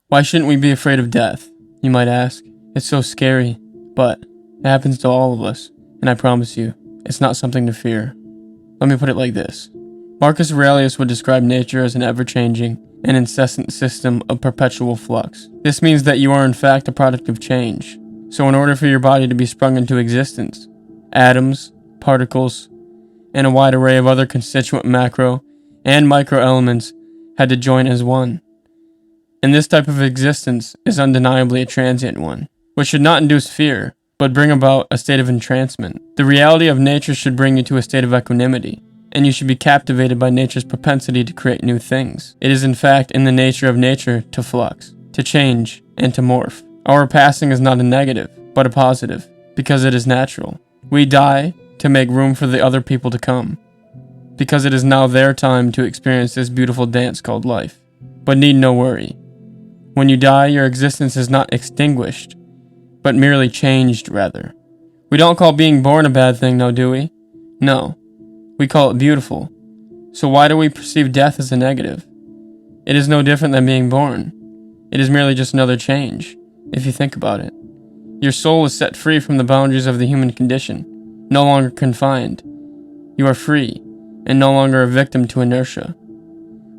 Why shouldn't we be afraid of death, you might ask? It's so scary, but it happens to all of us, and I promise you, it's not something to fear. Let me put it like this. Marcus Aurelius would describe nature as an ever-changing and incessant system of perpetual flux. This means that you are in fact a product of change. So in order for your body to be sprung into existence, atoms, particles, and a wide array of other constituent macro and micro elements had to join as one. And this type of existence is undeniably a transient one, which should not induce fear, but bring about a state of entrancement. The reality of nature should bring you to a state of equanimity, and you should be captivated by nature's propensity to create new things. It is in fact in the nature of nature to flux, to change, and to morph. Our passing is not a negative, but a positive, because it is natural. We die to make room for the other people to come, because it is now their time to experience this beautiful dance called life. But need no worry. When you die, your existence is not extinguished, but merely changed, rather. We don't call being born a bad thing, now do we? No. We call it beautiful. So why do we perceive death as a negative? It is no different than being born. It is merely just another change, if you think about it. Your soul is set free from the boundaries of the human condition, no longer confined. You are free, and no longer a victim to inertia.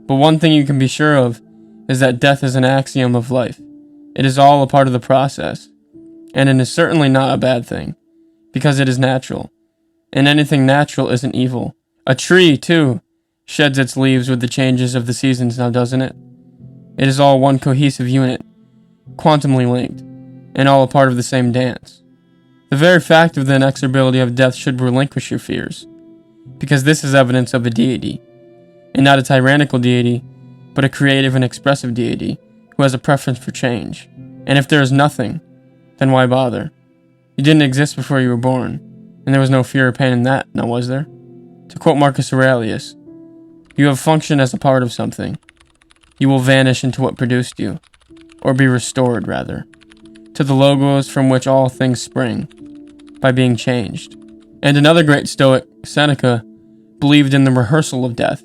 But one thing you can be sure of is that death is an axiom of life. It is all a part of the process, and it is certainly not a bad thing, because it is natural, and anything natural isn't evil. A tree, too, sheds its leaves with the changes of the seasons now, doesn't it? It is all one cohesive unit, quantumly linked, and all a part of the same dance. The very fact of the inexorability of death should relinquish your fears, because this is evidence of a deity, and not a tyrannical deity, but a creative and expressive deity who has a preference for change. And if there is nothing, then why bother? You didn't exist before you were born, and there was no fear or pain in that, now was there? To quote Marcus Aurelius, you have functioned as a part of something. You will vanish into what produced you, or be restored, rather, to the logos from which all things spring, by being changed. And another great Stoic, Seneca, believed in the rehearsal of death,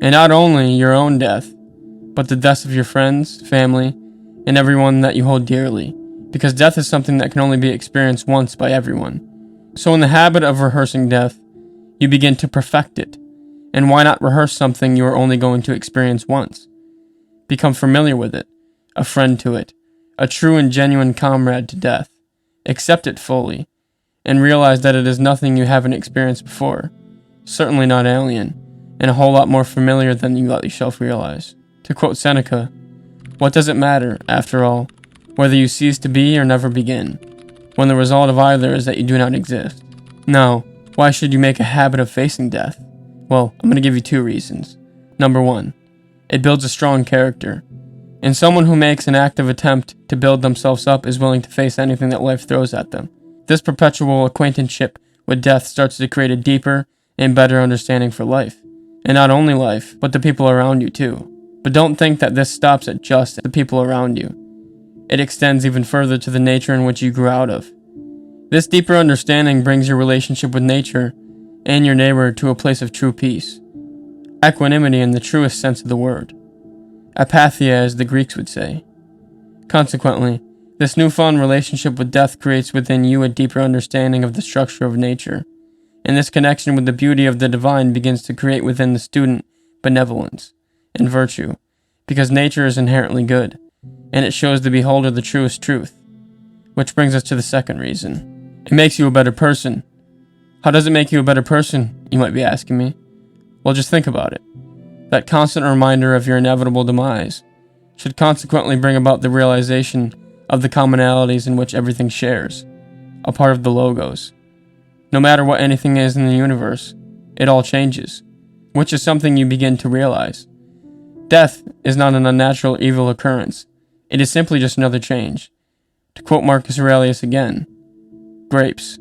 and not only your own death, but the deaths of your friends, family, and everyone that you hold dearly, because death is something that can only be experienced once by everyone. So in the habit of rehearsing death, you begin to perfect it. And why not rehearse something you are only going to experience once? Become familiar with it, a friend to it, a true and genuine comrade to death. Accept it fully, and realize that it is nothing you haven't experienced before, certainly not alien, and a whole lot more familiar than you let yourself realize. To quote Seneca, what does it matter, after all, whether you cease to be or never begin, when the result of either is that you do not exist? Now, why should you make a habit of facing death? Well, I'm going to give you 2 reasons. Number 1, it builds a strong character, and someone who makes an active attempt to build themselves up is willing to face anything that life throws at them. This perpetual acquaintanceship with death starts to create a deeper and better understanding for life. And not only life, but the people around you too. But don't think that this stops at just the people around you. It extends even further to the nature in which you grew out of. This deeper understanding brings your relationship with nature and your neighbor to a place of true peace. Equanimity in the truest sense of the word. Apatheia, as the Greeks would say. Consequently, this newfound relationship with death creates within you a deeper understanding of the structure of nature, and this connection with the beauty of the divine begins to create within the student benevolence and virtue, because nature is inherently good, and it shows the beholder the truest truth. Which brings us to the second reason. It makes you a better person. How does it make you a better person, you might be asking me? Well, just think about it. That constant reminder of your inevitable demise should consequently bring about the realization of the commonalities in which everything shares, a part of the logos. No matter what anything is in the universe, it all changes, which is something you begin to realize. Death is not an unnatural evil occurrence. It is simply just another change. To quote Marcus Aurelius again, grapes,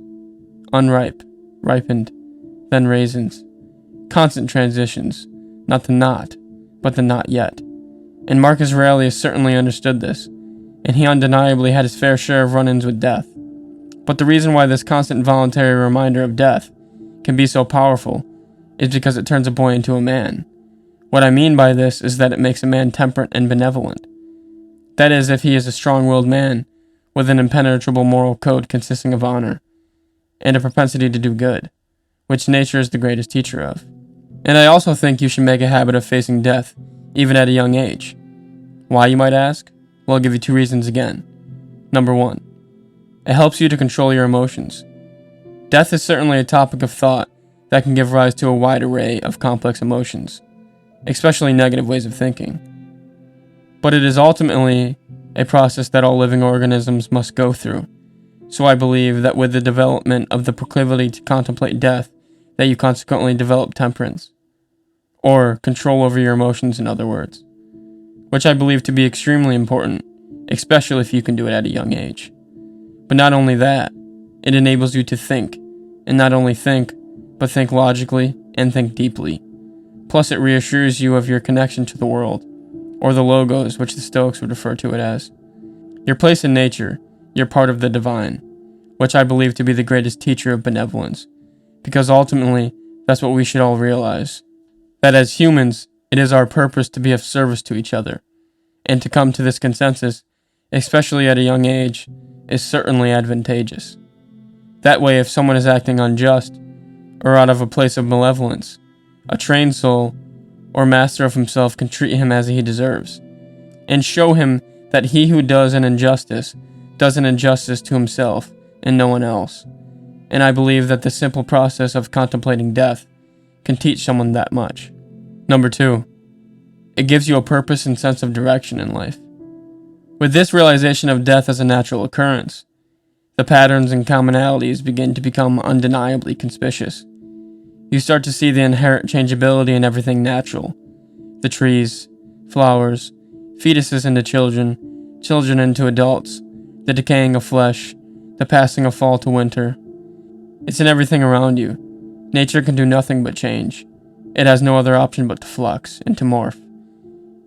unripe, ripened, then raisins. Constant transitions, not the not, but the not yet. And Marcus Aurelius certainly understood this, and he undeniably had his fair share of run-ins with death. But the reason why this constant voluntary reminder of death can be so powerful is because it turns a boy into a man. What I mean by this is that it makes a man temperate and benevolent. That is, if he is a strong-willed man with an impenetrable moral code consisting of honor and a propensity to do good, which nature is the greatest teacher of. And I also think you should make a habit of facing death, even at a young age. Why, you might ask? Well, I'll give you 2 reasons again. Number 1, it helps you to control your emotions. Death is certainly a topic of thought that can give rise to a wide array of complex emotions, especially negative ways of thinking. But it is ultimately a process that all living organisms must go through. So I believe that with the development of the proclivity to contemplate death, that you consequently develop temperance, or control over your emotions, in other words, which I believe to be extremely important, especially if you can do it at a young age. But not only that, it enables you to think, and not only think, but think logically and think deeply. Plus, it reassures you of your connection to the world, or the logos, which the Stoics would refer to it as. Your place in nature, you're part of the divine, which I believe to be the greatest teacher of benevolence, because ultimately, that's what we should all realize. That as humans, it is our purpose to be of service to each other, and to come to this consensus, especially at a young age, is certainly advantageous. That way, if someone is acting unjust, or out of a place of malevolence, a trained soul, or master of himself can treat him as he deserves, and show him that he who does an injustice to himself and no one else. And I believe that the simple process of contemplating death can teach someone that much. Number 2, it gives you a purpose and sense of direction in life. With this realization of death as a natural occurrence, the patterns and commonalities begin to become undeniably conspicuous. You start to see the inherent changeability in everything natural. The trees, flowers, fetuses into children, children into adults, the decaying of flesh, the passing of fall to winter. It's in everything around you. Nature can do nothing but change. It has no other option but to flux and to morph.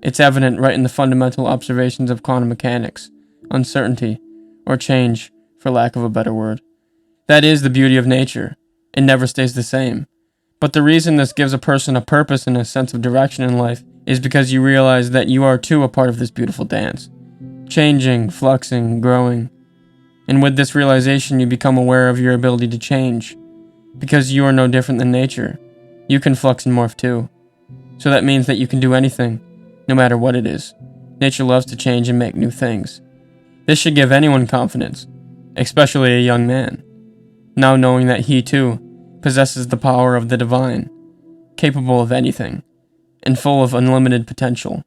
It's evident right in the fundamental observations of quantum mechanics, uncertainty, or change, for lack of a better word. That is the beauty of nature. It never stays the same. But the reason this gives a person a purpose and a sense of direction in life is because you realize that you are too a part of this beautiful dance, changing, fluxing, growing. And with this realization, you become aware of your ability to change, because you are no different than nature. You can flux and morph too. So that means that you can do anything, no matter what it is. Nature loves to change and make new things. This should give anyone confidence, especially a young man, now knowing that he too possesses the power of the divine, capable of anything, and full of unlimited potential,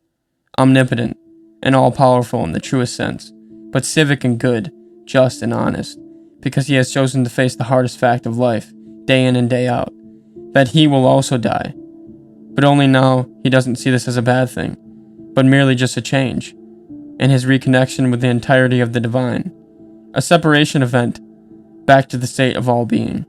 omnipotent, and all-powerful in the truest sense, but civic and good, just and honest, because he has chosen to face the hardest fact of life, day in and day out, that he will also die. But only now he doesn't see this as a bad thing, but merely just a change, and his reconnection with the entirety of the divine, a separation event back to the state of all being.